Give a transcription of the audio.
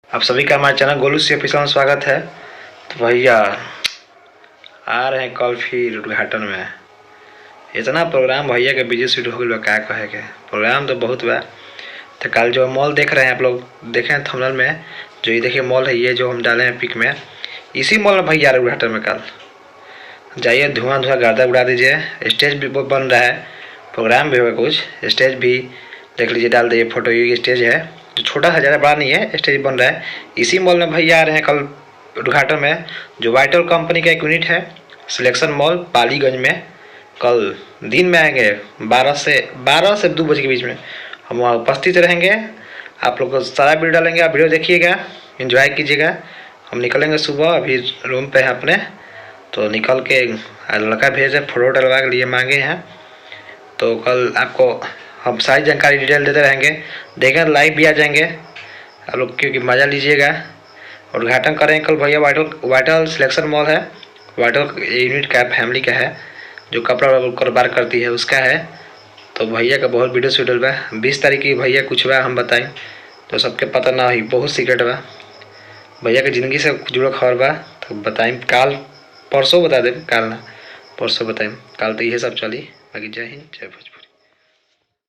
आप सभी का हमारे चैनल गोलू सी ऑफिशियल में स्वागत है। तो भैया आ रहे हैं कल फिर उद्घाटन में। इतना प्रोग्राम भैया के बिजी शेड्यूल हो गया, क्या कहे के प्रोग्राम तो बहुत बा। तो कल जो मॉल देख रहे हैं आप लोग, देखे हैं थंबनेल में, जो ये देखिए मॉल है, ये जो हम डाले हैं पिक में, इसी मॉल में भैया उद्घाटन में कल जाइए, धुआं धुआं गर्दा उड़ा दीजिए। स्टेज भी बन रहा है, प्रोग्राम भी होगा कुछ, स्टेज भी देख लीजिए, डाल दीजिए फोटो। ये स्टेज है जो छोटा है, ज़्यादा बड़ा नहीं है, स्टेज बन रहा है। इसी मॉल में भैया आ रहे हैं कल उद्घाटन में, जो वाइटल कंपनी का एक यूनिट है सिलेक्शन मॉल पालीगंज में। कल दिन में आएंगे 12 से 2 बजे के बीच में हम वहाँ उपस्थित रहेंगे। आप लोग को सारा वीडियो डालेंगे, आप वीडियो देखिएगा, एंजॉय कीजिएगा। हम निकलेंगे सुबह, अभी रूम पे है अपने, तो निकल के लड़का भेजे फोटो डलवा के लिए मांगे हैं। तो कल आपको हम सारी जानकारी डिटेल देते रहेंगे, देखें लाइव भी आ जाएंगे आप लोग, क्योंकि मज़ा लीजिएगा। उद्घाटन करेंगे कल भैया, वाइटल सिलेक्शन मॉल है, वाइटल यूनिट का फैमिली का है, जो कपड़ा कारोबार करती है उसका है। तो भैया का बहुत वीडियो शेड्यूल बा, 20 तारीख की भैया कुछ बा हम बताएं तो सबके पता ना ही, बहुत सीक्रेट बा भैया के ज़िंदगी से जुड़ल खबर बा। तो बताएं काल परसों बता दें, काल ना परसों बताएं, काल तो ये सब चली। बाकी जय हिंद जय भोजपुर।